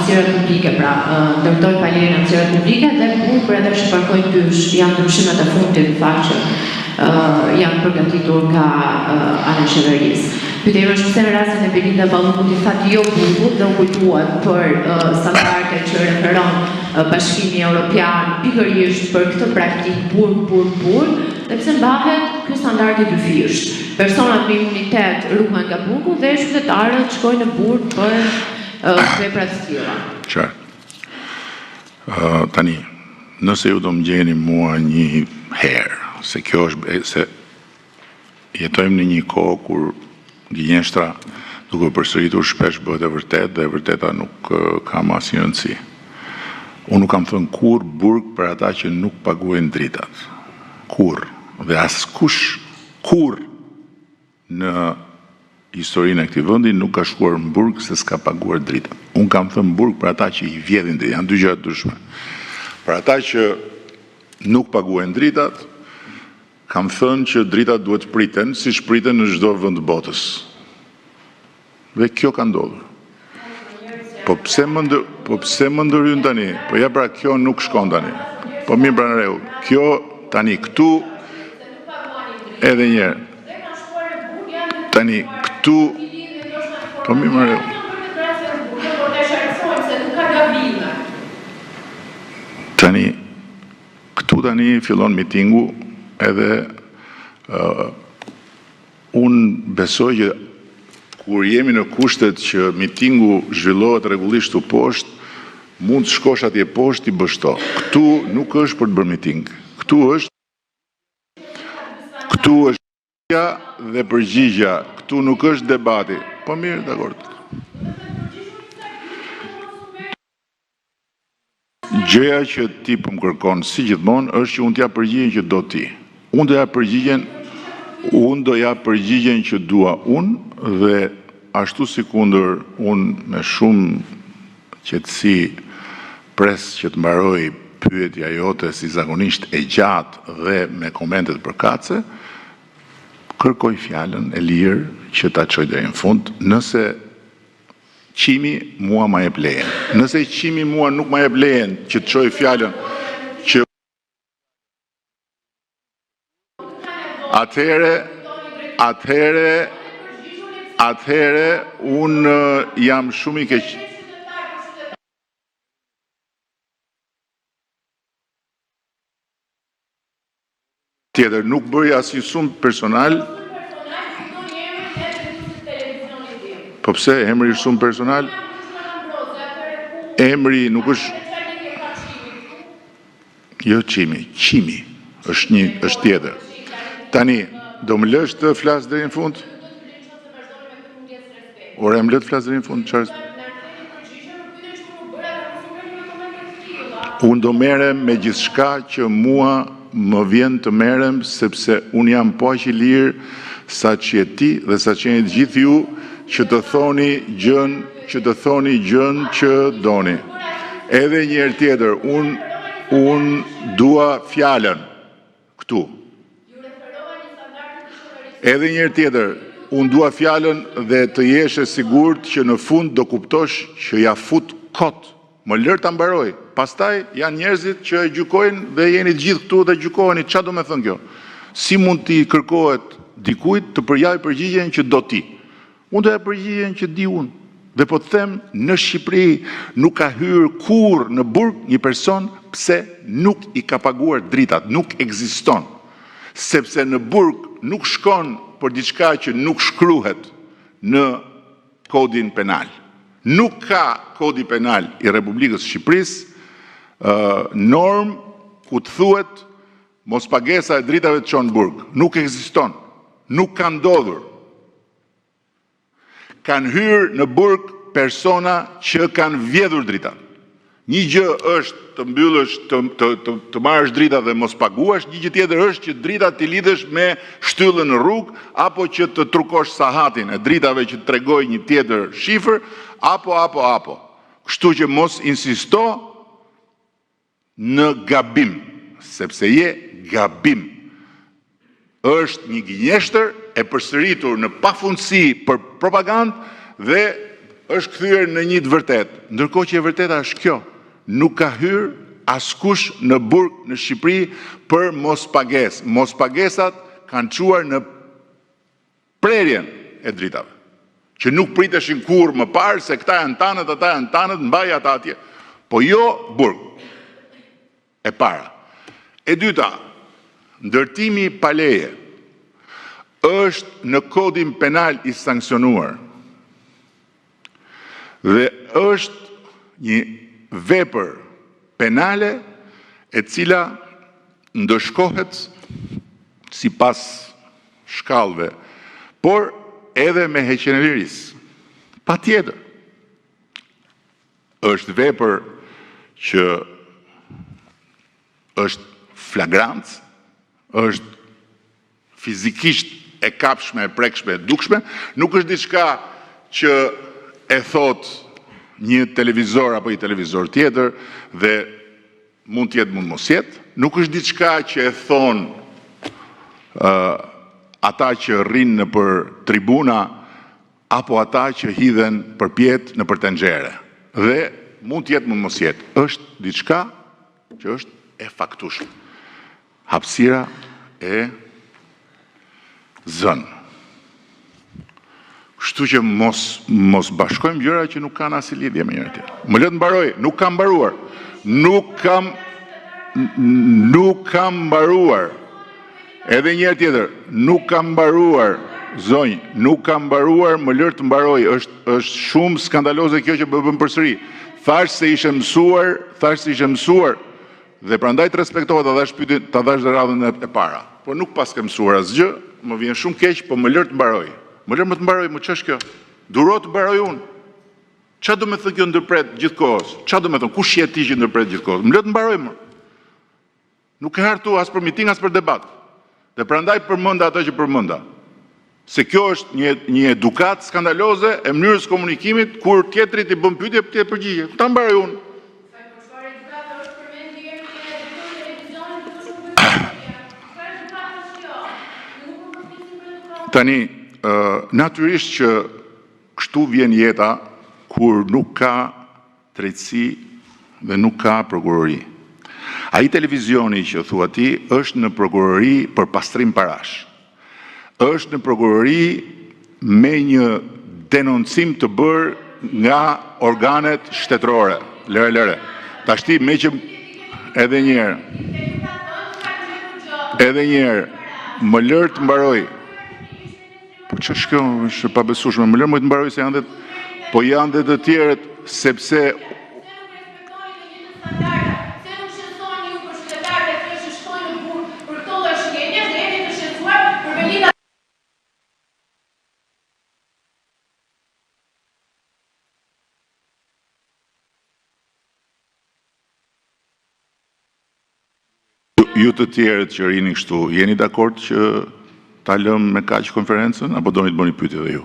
hapësirat publike, pra ndërtoj palierën hapësirat publike dhe punë për edhe shparkoj dysh janë ndryshimet e fundit në fakt që janë përgatitur nga ana e qeverisë. Pyetja është pse në rastin e Belinda Ballukut i thatë jo burgut dhe u kujtuan për standardet që referon Bashkimi Evropian pikërisht për këtë praktikë burg, dhe pse mbahet ky standard i dyfisht. Personat me imunitet ruhen nga burgu dhe qytetarët shkojnë në burg për vepra të tilla. Qartë. Tani, nëse ju do më gjeni mua një herë, se kjo është se jetojmë në një kohë kur gënjeshtra duke përsëritur shpesh bëhet e vërtet dhe e vërteta nuk ka asnjë rëndësi. Unë nuk kam thënë kur burg për ata që nuk paguajnë dritat. Kur. Dhe askush kur në historinë e këtij vendi nuk ka shkuar në burg se s'ka paguar dritat. Unë kam thënë burg për ata që i vjedhin dritat, janë dy gjëra të ndryshme. Për ata që nuk paguajnë dritat, kam thënë që dritat duhet priten, siç priten në çdo vend të botës. Dhe kjo ka ndodhur. Po pse më ndërhyn tani? Po ja pra kjo nuk shkon tani. Po mirë pra në rregull. Kjo tani këtu edhe një herë. Tani këtu po mirë në rregull. Tani këtu tani fillon mitingu edhe unë besoj që kur jemi në kushtet që mitingu zhvillohet rregullisht tu poshtë, mund të shkosh atje poshtë i bësh to. Këtu nuk është për të bërë miting. Këtu është dhe përgjigja. Këtu nuk është debati. Po mirë, dakord. Gjëja që ti po më kërkon si gjithmonë është që unë t'ja përgjigjen që do ti. Unë do ja përgjigjen që dua unë dhe ashtu sikundër unë me shumë qetësi pres që të mbaroj pyetja jote si zakonisht e gjatë dhe me komentet përkatëse, kërkoj fjalën e lirë që ta çoj deri në fund, nëse qimi mua ma jep lejen. Nëse qimi mua nuk ma jep lejen që të çoj fjalën që atëhere unë jam shumë i keq. Tjetër, nuk bëj asnjë sum personal. Po pse emri është shumë personal? Emri nuk është. Jo qimi është tjetër. Tani, do më lësh të flas deri në fund? Ora më lë të flas deri në fund, çfarë? Unë do merrem me gjithçka që mua më vjen të merrem, sepse unë jam po aq i lirë sa që je ti dhe sa që jeni të gjithë ju që të thoni gjën që doni. Edhe një herë tjetër, unë dua fjalën këtu. Edhe një herë tjetër, unë dua fjalën dhe të jesh e sigurt që në fund do kuptosh që ja fut kot. Më lër ta mbaroj. Pastaj janë njerëzit që e gjykojnë dhe jeni të gjithë këtu dhe gjykoheni. Çfarë do të thënë kjo? Si mund t'i kërkohet dikujt të përjavë përgjigjen që do ti? Unë do ja përgjigjen që di unë. Dhe po të them, në Shqipëri nuk ka hyrë kur në burg një person pse nuk i ka paguar dritat, nuk ekziston. Sepse në burg nuk shkon për diçka që nuk shkruhet në kodin penal. Nuk ka kodi penal i Republikës Shqipërisë norm ku të thuhet mos pagesa e dritave të çon burg. Nuk ekziston. Nuk ka ndodhur. Kanë hyrë në burg persona që kanë vjedhur dritat. Një gjë është të mbyllësh, të marrësh drita dhe mos paguash, një gjë tjetër është që dritat t'i lidhësh me shtyllën në rrugë, apo që të trukosh sahatin e dritave që të tregoj një tjetër shifër, apo. Kështu që mos insisto në gabim, sepse je gabim. Është një gënjeshtër e përsëritur në pafundësi për propagandë dhe është kthyer në një të vërtetë, ndërkohë që e vërteta është kjo. Nuk ka hyrë askush në burg në Shqipëri për mospagesë. Mospagesat kanë çuar në prerjen e dritave, që nuk priteshin kurrë më parë se këta janë tanët, ata janë tanët, mbaj ata atje. Po jo burg. E para. E dyta, ndërtimi pa leje është në kodin penal i sankcionuar dhe është një vepër penale e cila ndëshkohet sipas shkallëve, por edhe me heqjen e lirisë. Patjetër. Është vepër që është flagrant, është fizikisht e kapshme, e prekshme, e dukshme, nuk është diçka që e thot një televizor apo një televizor tjetër dhe mund tjetë, mund mos jetë, nuk është diçka që e thon ata që rrinë në për tribuna apo ata që hidhen për pjetë në për tenxhere. Dhe mund tjetë, mund mos jetë. Është diçka që është e faktushme. Hapësira e zënë. Kështu që mos bashkojmë gjëra që nuk kanë asnjë lidhje me njëri tjetrin. Më le të mbaroj, nuk kam mbaruar. Nuk kam mbaruar. Edhe një herë tjetër, nuk kam mbaruar, zonjë, nuk kam mbaruar, më lër të mbaroj, është shumë skandaloze kjo që bën përsëri. Thash se ishe mësuar, dhe prandaj të respektohet ta dhash dhe radhën e para. Po nuk pas ke mësuar asgjë, më vjen shumë keq, po më lër të mbaroj. Më lër më të mbaroj, më ç'është kjo? Duro të mbaroj unë. Ç'a do të thotë kjo ndërpret gjithkohës? Ç'a do të thonë? Kush je ti që ndërpret gjithkohës? Më lër të mbaroj më. Nuk e hartu as për miting as për debat. Dhe prandaj përmenda ato që përmenda. Se kjo është një edukat skandaloze e mënyrës komunikimit kur tjetrit i bën pyetje ti e përgjigje. Ta mbaroj unë. Tani, natyrisht që kështu vjen jeta kur nuk ka drejtësi dhe nuk ka prokurori. Ai televizioni që thua ti është në prokurori për pastrim parash. Është në prokurori me një denoncim të bërë nga organet shtetërore. Lëre. Tashti me që edhe një herë, më lër të mbaroj. Po ç'është kjo, është pa besueshme. Më lër më të mbaroj se janë janë dhe të tjerët sepse ju të tjerët që rini kështu, jeni dakord që ta lëm me kaq konferencën apo doni të bëni pyetje dhe ju?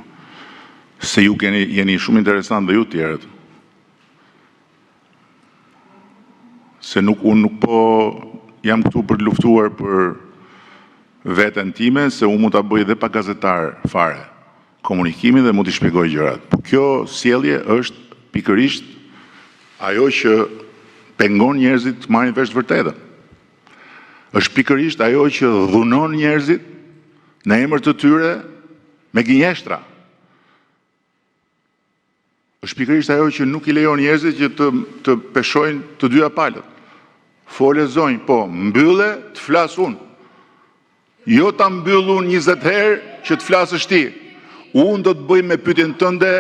Se ju jeni shumë interesant dhe ju të tjerët. Se unë nuk po jam këtu për të luftuar për veten time, se unë mund ta bëj dhe pa gazetar fare komunikimin dhe mund t'i shpjegoj gjërat. Po kjo sjellje është pikërisht ajo që pengon njerëzit të marrin vesh të vërtetën. Është pikërisht ajo që dhunon njerëzit në emër të tyre me gënjeshtra. Është pikërisht ajo që nuk i lejon njerëzit që të peshojnë të dyja palët. Fole zonjë, po, mbylle të flas unë. Jo ta mbyll unë 20 herë që të flasësh ti. Unë do të bëj me pyetjen tënde,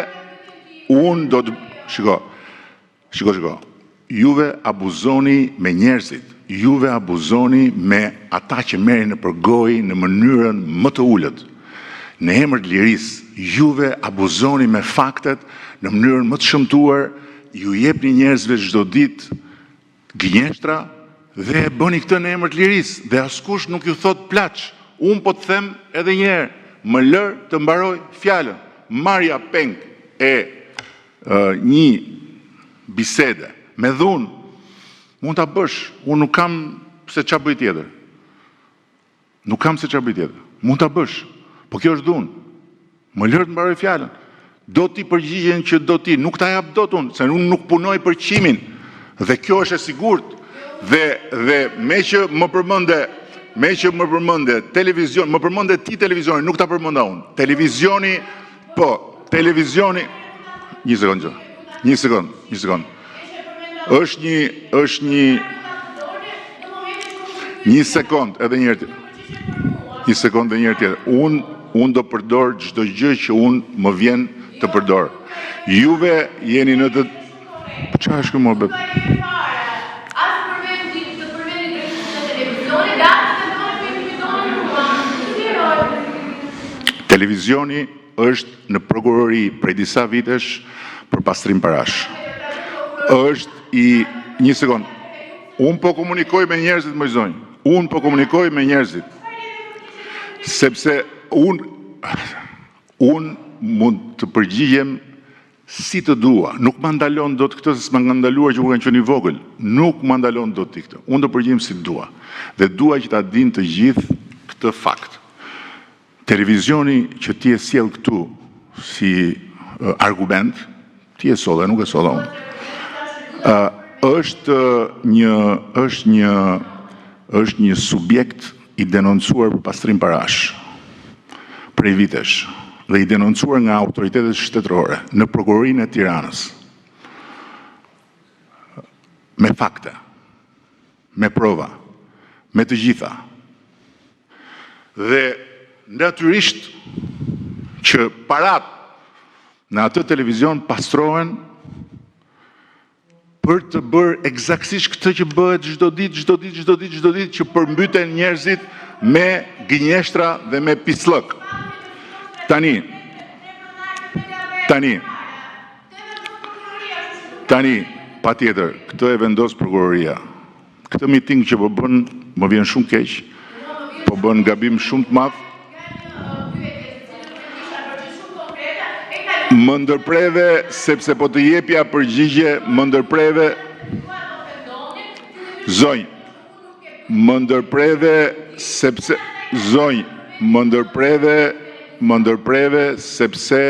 unë do të Shiko. Juve abuzoni me njerëzit. Juve abuzoni me ata që merrin në përgojë në mënyrën më të ulët. Në emër të lirisë, juve abuzoni me faktet në mënyrën më të shëmtuar, ju jepni njerëzve çdo ditë gënjeshtra dhe e bëni këtë në emër të lirisë dhe askush nuk ju thot plaç. Unë po të them edhe një herë, më lër të mbaroj fjalën. Marrja peng e një bisede me dhunë mund ta bësh, unë nuk kam se ç'a bëj tjetër. Mund ta bësh, po kjo është dhunë. Më lër të mbaroj fjalën. do t'i përgjigjen që do t'i, nuk ta jap dot unë, se unë nuk punoj për qimin, dhe kjo është e sigurt, dhe me që më përmënde televizion, më përmënde ti televizioni, nuk ta përmënda unë, televizioni, një sekund, është një sekund, edhe një sekund dhe njërë tjetër, unë do përdor çdo gjë që unë më vjen të përdor. Juve jeni në të... Qa është këmo, bet? Televizioni është në prokurori prej disa vitesh për pastrim parash. Është i... Një sekund. Unë po komunikoj me njerëzit, më zonjë. Unë po komunikoj me njerëzit. Sepse unë mund të përgjigjem si të dua. Nuk më ndalon do të këtë, se s'ma nga ndaluar që u kanë qenë i vogël. Nuk më ndalon do të këtë. Unë do përgjigjem si të dua. Dhe dua që ta din të gjithë këtë fakt. Televizioni që ti e sjell këtu si argument, ti e solla, nuk e solla unë. Është një subjekt i denoncuar për pastrim parash prej vitesh dhe i denoncuar nga autoritetet shtetërore në prokurorinë e Tiranës me fakte, me prova, me të gjitha. Dhe natyrisht që parat në atë televizion pastrohen për të bërë eksaktësisht këtë që bëhet çdo ditë që përmbyten njerëzit me gënjeshtra dhe me pislëk. Tani, patjetër, këtë e vendos prokuroria. Këtë miting që po bën, më vjen shumë keq, po bën gabim shumë të madh. Më ndërpreve, sepse po të jepja përgjigje, më ndërpreve, zonjë, më ndërpreve, sepse, zonjë, më ndërpreve, sepse,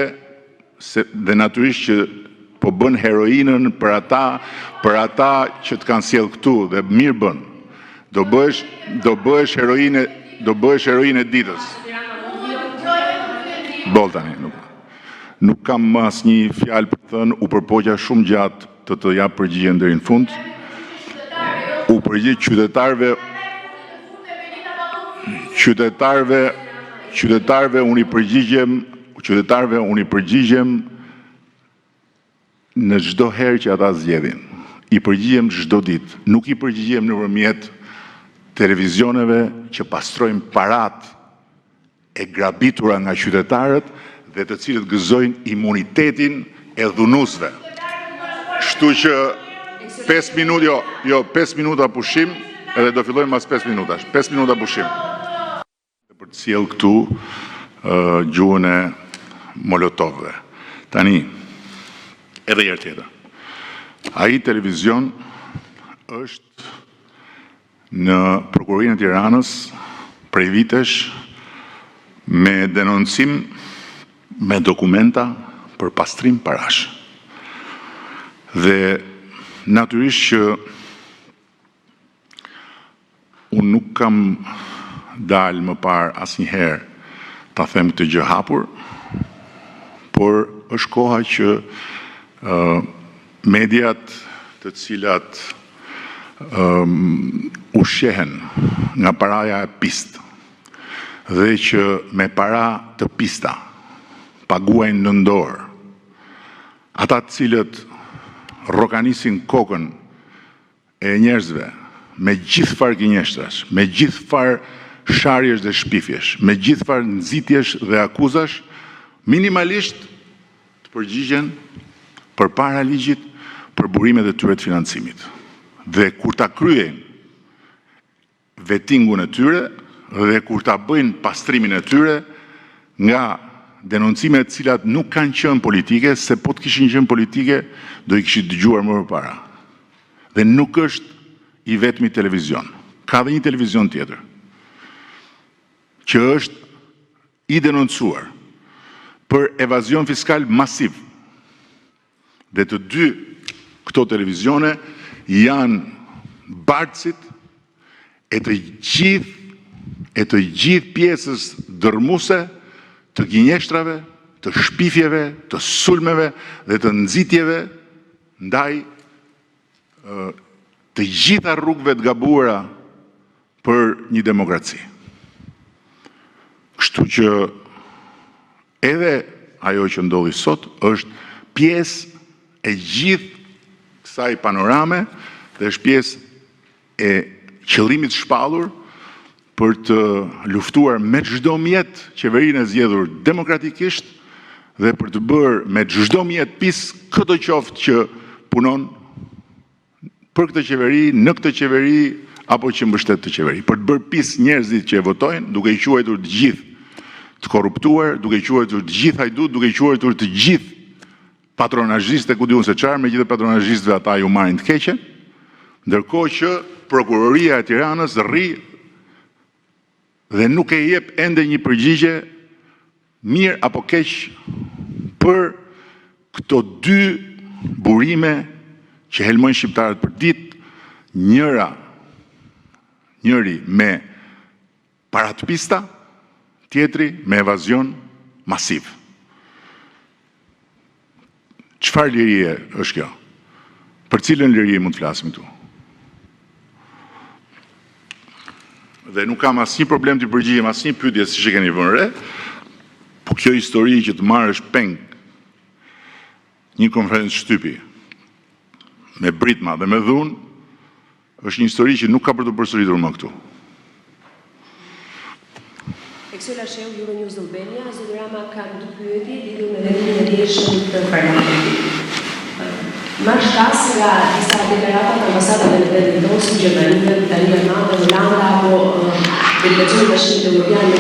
dhe natyrisht që po bën heroinën për ata që të kanë sjell këtu, dhe mirë bën, do bëhesh heroinë e ditës. Boltani, nuk kam më asnjë fjalë për të thënë, u përpoqja shumë gjatë të jap përgjigjen deri në fund. U përgjigj qytetarëve unë i përgjigjem në çdo herë që ata zgjedhin. I përgjigjem çdo ditë, nuk i përgjigjem nëpërmjet televizioneve që pastrojnë parat e grabitura nga qytetarët dhe të cilët gëzojnë imunitetin e dhunuesve. Kështu që 5 minuta pushim, edhe do fillojmë mas 5 minutash. 5 minuta pushim. Për të sjell këtu gjuhën e Molotovëve. Tani, edhe herë tjetër. Ai televizion është në prokurorinë e Tiranës prej vitesh me denoncim, me dokumenta për pastrim parash. Dhe natyrisht që unë nuk kam dalë më parë asnjëherë ta them këtë gjë hapur, por është koha që mediat të cilat ushqehen nga paraja e pistë dhe që me para të pista paguajnë në dorë, ata të cilët rrokanisin kokën e njerëzve me gjithë farë gënjeshtrash, me gjithë farë sharjesh dhe shpifjesh, me gjithë farë nxitjesh dhe akuzash, minimalisht të përgjigjen përpara ligjit për burimet e tyre të financimit. Dhe kur ta kryejnë vettingun e tyre dhe kur ta bëjnë pastrimin e tyre nga denoncimet cilat nuk kanë qenë politike, se po të kishin qenë politike, do i kishit dëgjuar më përpara. Dhe nuk është i vetmi televizion. Ka dhe një televizion tjetër, që është i denoncuar për evazion fiskal masiv. Dhe të dy këto televizione janë bartësit e të gjithë pjesës dërmuese të gënjeshtrave, të shpifjeve, të sulmeve dhe të nxitjeve ndaj të gjitha rrugëve të gabuara për një demokraci. Kështu që edhe ajo që ndodhi sot është pjesë e gjithë kësaj panorame dhe është pjesë e qëllimit shpallur për të luftuar me çdo mjet qeverinë e zgjedhur demokratikisht dhe për të bërë me çdo mjet pis këto qoftë që punon për këtë qeveri, në këtë qeveri apo që mbështet të qeveri, për të bërë pis njerëzit që e votojnë, duke i quajtur të gjithë të korruptuar, duke i quajtur të gjithë hajdut, duke i quajtur të gjithë patronazhiste, ku diun se çfarë, me gjithë patronazhistëve ata ju marrin të keqe, ndërkohë që prokuroria e Tiranës rri dhe nuk e jep ende një përgjigje mirë apo keq për këto dy burime që helmojnë shqiptarët për ditë, njëri me paratpista, tjetri me evazion masiv. Çfarë lirie është kjo? Për cilën lirie mund të flasim këtu? Dhe nuk kam asnjë problem të përgjigjem asnjë pyetje siç e keni vënë re, po kjo histori që të marrësh peng një konferencë shtypi me britma dhe me dhunë, është një histori që nuk ka për të përsëritur më këtu. Eksela Sheu, Euronews Albania, zoti Rama ka dy pyetje lidhur me vendimin e djeshëm të parlamentit. Marrë shkas nga disa deklarata të ambasadave në vendin tonë si Gjermania, Italia, Holanda apo delegacioni i Bashkimit Evropian